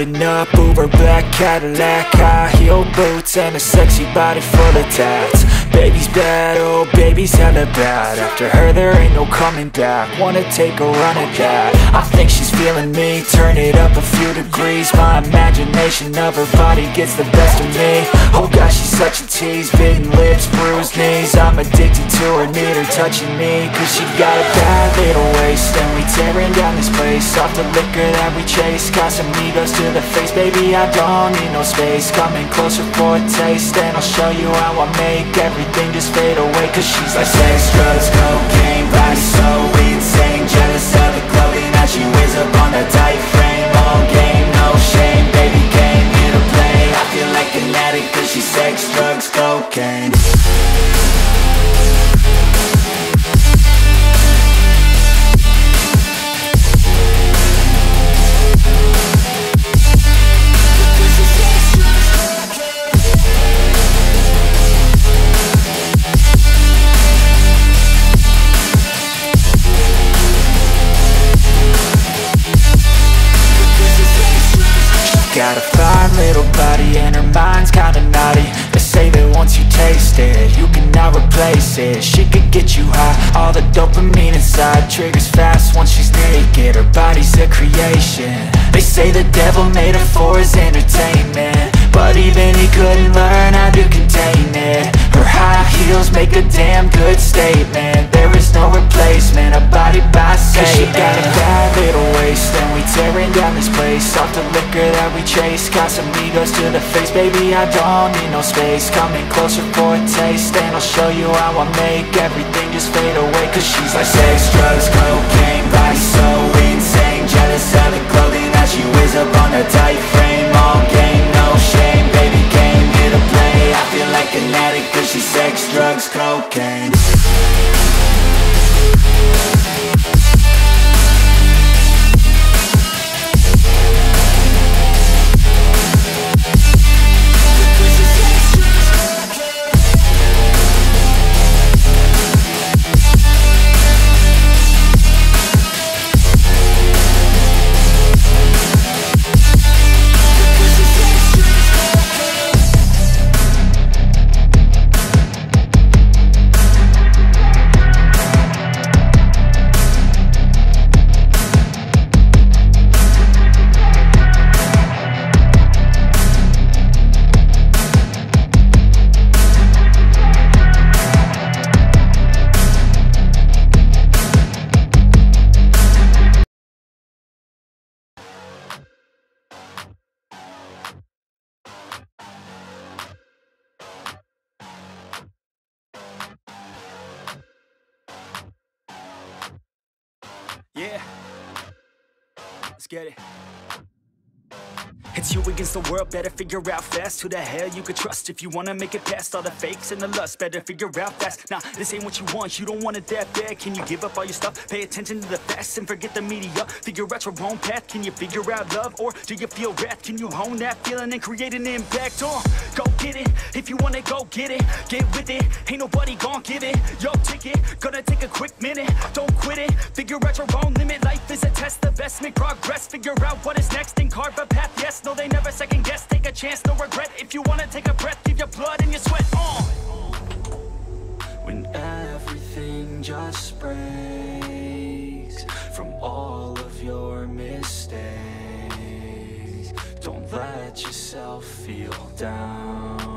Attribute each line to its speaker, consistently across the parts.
Speaker 1: Pulling up, Uber black Cadillac, high heel boots and a sexy body full of tats. Baby's bad, oh baby's hella bad. After her there ain't no coming back. Wanna take a run at that. I think she's feeling me. Turn it up a few degrees. My imagination of her body gets the best of me. Oh gosh, she's such a tease. Bitten lips, bruised knees. I'm addicted to her, need her touching me. Cause she got a bad little waist, and we tearing down this place. Off the liquor that we chase. Got some egos to the face. Baby, I don't need no space. Coming closer for a taste, and I'll show you how I make everything just fade away. Cause she's like sex, drugs, cocaine, body so insane. Jealous of the clothing that she wears up on a tight frame. All game, no shame, baby came here to play. I feel like an addict cause she's sex, drugs, cocaine. Got a fine little body and her mind's kinda naughty. They say that once you taste it, you cannot replace it. She could get you high, all the dopamine inside triggers fast once she's naked. Her body's a creation. They say the devil made her for his entertainment, but even he couldn't learn how to contain it. Her high heels make a damn good statement. There is no replacement, a body by Satan. Cause she got a bad little waist, and we tearing down this place. Off the liquor that we chase. Got some egos to the face. Baby, I don't need no space. Coming closer for a taste, and I'll show you how I make everything just fade away. Cause she's like sex, drugs, cocaine, body so insane. Jealous of the clothing that she wears up on a tight frame. All game, no shame, baby came here to play. I feel like an addict cause she's sex, drugs, cocaine.
Speaker 2: Yeah, let's get it. It's you against the world, better figure out fast who the hell you could trust if you wanna make it past all the fakes and the lust. Better figure out fast. Nah, this ain't what you want, you don't want it that bad. Can you give up all your stuff? Pay attention to the facts and forget the media. Figure out your own path. Can you figure out love, or do you feel wrath? Can you hone that feeling and create an impact? Go get it, if you want it, go get it. Get with it, ain't nobody gon' give it your ticket. Gonna take a quick minute, don't quit it. Figure out your own limit, life is a test. The best make progress, figure out what is next and carve a path. Yes, no, they never second guess. Take a chance, no regret. If you wanna take a breath, give your blood and your sweat on.
Speaker 1: When everything just breaks from all of your mistakes, don't let yourself feel down.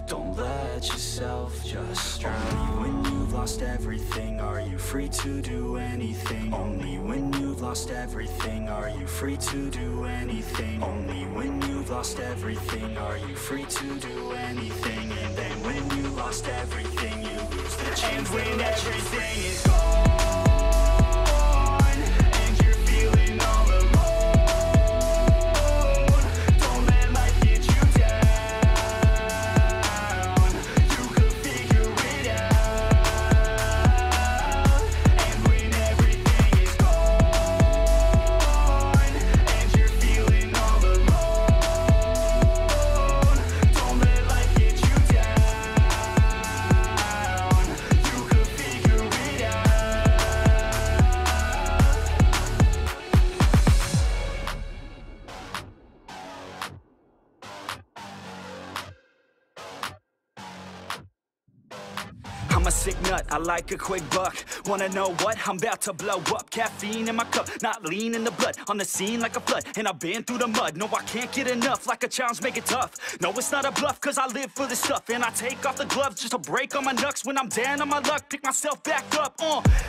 Speaker 1: Don't let yourself just drown. Only when you've lost everything are you free to do anything. Only when you've lost everything are you free to do anything. Only when you've lost everything are you free to do anything. And then when you lost everything you lose the chance. And when everything is gone and you're feeling all alone, don't let life get you down. You could figure it out. And when everything is gone and you're feeling all alone, don't let life get you down. You could figure it out.
Speaker 2: a sick nut, I like a quick buck. Wanna know what? I'm about to blow up. Caffeine in my cup, not lean in the blood. On the scene like a flood, and I've been through the mud. No, I can't get enough, like a challenge, make it tough. No, it's not a bluff, cause I live for this stuff. And I take off the gloves just to break all my knucks. When I'm down on my luck, pick myself back up.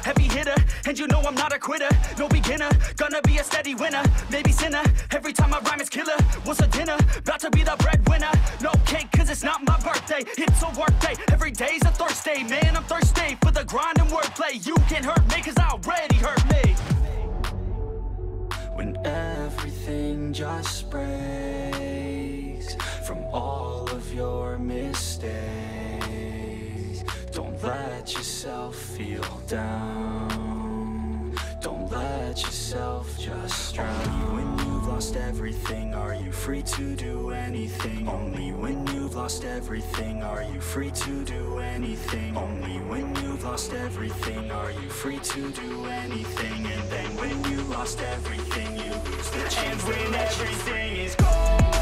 Speaker 2: Heavy hitter, and you know I'm not a quitter. No beginner, gonna be a steady winner. Maybe sinner, every time I rhyme is killer. What's a dinner? About to be the breadwinner. No cake, cause it's not my birthday. It's a work day, every day's a Thursday. Man, I'm thirsty for the grind and wordplay. You can't hurt me, cause I already hurt me.
Speaker 1: When everything just breaks from all of your mistakes, don't let yourself feel down. Don't let yourself just drown. Only when you've lost everything are you free to do anything. Only when you've lost everything are you free to do anything. Only when you've lost everything are you free to do anything. And then when you lost everything you lose the chance. And when everything is gone,